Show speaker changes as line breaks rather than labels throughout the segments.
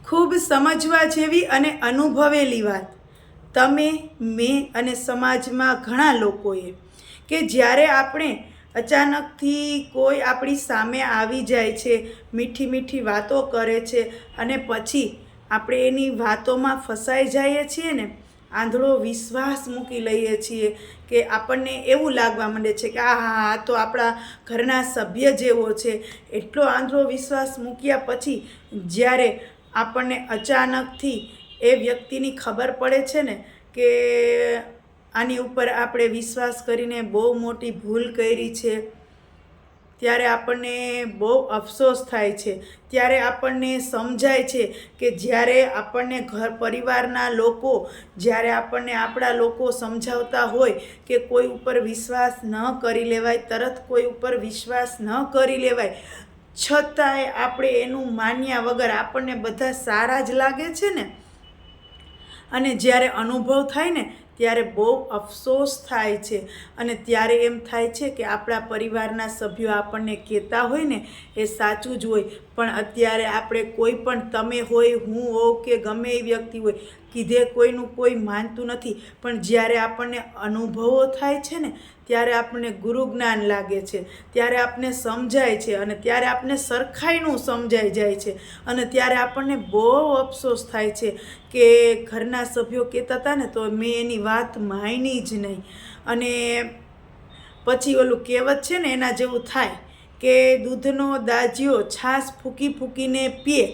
ખૂબ સમજવા જેવી અને અનુભવેલી વાત તમે, મેં અને સમાજમાં ઘણા લોકોએ કે જ્યારે આપણે અચાનકથી કોઈ આપણી સામે આવી જાય છે, મીઠી મીઠી વાતો કરે છે અને પછી આપણે એની વાતોમાં ફસાઈ જઈએ છીએ ને, આંધળો વિશ્વાસ મૂકી લઈએ છીએ કે આપણને એવું લાગવા માંડે છે કે આ તો આપણા ઘરના સભ્ય જેવો છે. એટલો આંધળો વિશ્વાસ મૂક્યા પછી જ્યારે આપણને અચાનકથી એ વ્યક્તિની ખબર પડે છે ને કે આની ઉપર આપણે વિશ્વાસ કરીને બહુ મોટી ભૂલ કરી છે, ત્યારે આપણને બહુ અફસોસ થાય છે. ત્યારે આપણને સમજાય છે કે જ્યારે આપણને ઘર પરિવારના લોકો, જ્યારે આપણને આપણા લોકો સમજાવતા હોય કે કોઈ ઉપર વિશ્વાસ ન કરી લેવાય, તરત કોઈ ઉપર વિશ્વાસ ન કરી લેવાય, છતાંય આપણે એનું માન્યા વગર આપણને બધા સારા જ લાગે છે ને, અને જ્યારે અનુભવ થાય ને ત્યારે બહુ અફસોસ થાય છે. અને ત્યારે એમ થાય છે કે આપણા પરિવારના સભ્યો આપણને કહેતા હોય ને એ સાચું જ હોય, પણ અત્યારે આપણે કોઈ પણ, તમે હોય, હું હોઉં કે ગમે એ વ્યક્તિ હોય, કીધે કોઈનું કોઈ માનતું નથી. પણ જ્યારે આપણને અનુભવો થાય છે ને ત્યારે આપણને ગુરુ જ્ઞાન લાગે છે, ત્યારે આપણને સમજાય છે અને ત્યારે આપણને સરખાઈનું સમજાઈ જાય છે. અને ત્યારે આપણને બહુ અફસોસ થાય છે કે ઘરના સભ્યો કહેતા હતા ને તો મેં એની વાત માની જ નહીં. અને પછી ઓલું કહેવત છે ને એના જેવું થાય કે દૂધનો દાજ્યો છાશ ફૂંકી ફૂંકીને પીએ.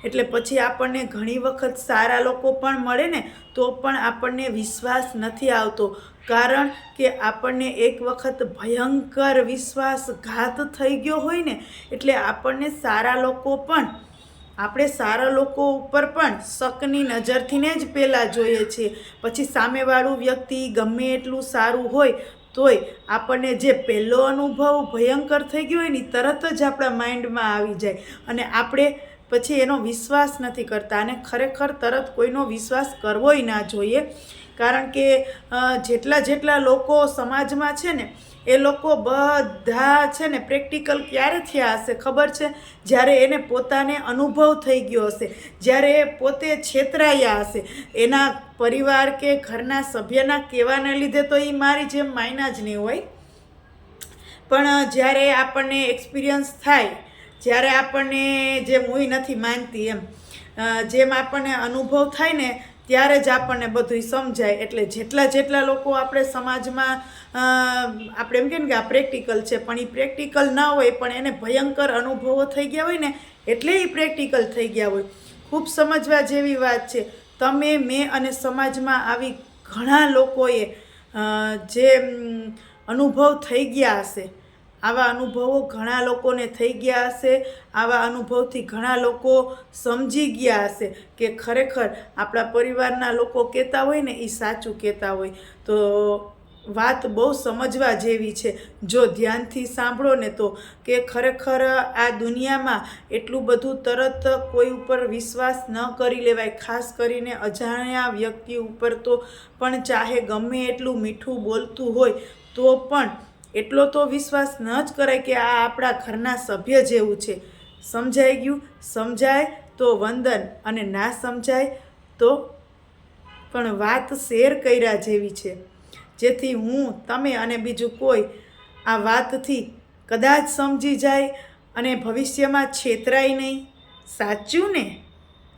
એટલે પછી આપણને ઘણી વખત સારા લોકો પણ મળે ને તો પણ આપણને વિશ્વાસ નથી આવતો, કારણ કે આપણને એક વખત ભયંકર વિશ્વાસઘાત થઈ ગયો હોય ને, એટલે આપણને સારા લોકો પણ, આપણે સારા લોકો ઉપર પણ શકની નજરથીને જ પહેલાં જોઈએ છીએ. પછી સામેવાળું વ્યક્તિ ગમે એટલું સારું હોય તોય આપણને જે પહેલો અનુભવ ભયંકર થઈ ગયો હોય ને તરત જ આપણા માઇન્ડમાં આવી જાય અને આપણે પછી એનો વિશ્વાસ નથી કરતા. અને ખરેખર તરત કોઈનો વિશ્વાસ કરવોય ના જોઈએ, કારણ કે જેટલા લોકો સમાજમાં છે ને એ લોકો બધા છે ને પ્રેક્ટિકલ ક્યારે થયા હશે ખબર છે? જ્યારે એને પોતાને અનુભવ થઈ ગયો હશે, જ્યારે એ પોતે છેતરાયા હશે. એના પરિવાર કે ઘરના સભ્યના કહેવાને લીધે તો એ મારી જેમ માયના જ નહીં હોય, પણ જ્યારે આપણને એક્સપિરિયન્સ થાય, જ્યારે આપણને, જેમ હું નથી માનતી એમ, જેમ આપણને અનુભવ થાય ને ત્યારે જ આપણને બધું સમજાય. એટલે જેટલા લોકો આપણે સમાજમાં, આપણે એમ કહીએ ને કે આ પ્રેક્ટિકલ છે, પણ એ પ્રેક્ટિકલ ના હોય, પણ એને ભયંકર અનુભવો થઈ ગયા હોય ને એટલે એ પ્રેક્ટિકલ થઈ ગયા હોય. ખૂબ સમજવા જેવી વાત છે. તમે, મેં અને સમાજમાં આવી ઘણા લોકોએ જે અનુભવ થઈ ગયા હશે, આવા અનુભવો ઘણા લોકોને થઈ ગયા હશે. આવા અનુભવથી ઘણા લોકો સમજી ગયા હશે કે ખરેખર આપણા પરિવારના લોકો કહેતા હોય ને એ સાચું કહેતા હોય. તો વાત બહુ સમજવા જેવી છે જો ધ્યાનથી સાંભળો ને તો, કે ખરેખર આ દુનિયામાં એટલું બધું તરત કોઈ ઉપર વિશ્વાસ ન કરી લેવાય. ખાસ કરીને અજાણ્યા વ્યક્તિ ઉપર તો પણ ચાહે ગમે એટલું મીઠું બોલતું હોય તો પણ એટલો તો વિશ્વાસ ન જ કરાય કે આ આપણા ઘરના સભ્ય જેવું છે. સમજાઈ ગયું? સમજાય તો વંદન, અને ના સમજાય તો પણ વાત શેર કર્યા જેવી છે, જેથી હું, તમે અને બીજું કોઈ આ વાતથી કદાચ સમજી જાય અને ભવિષ્યમાં છેતરાય નહીં. સાચું ને?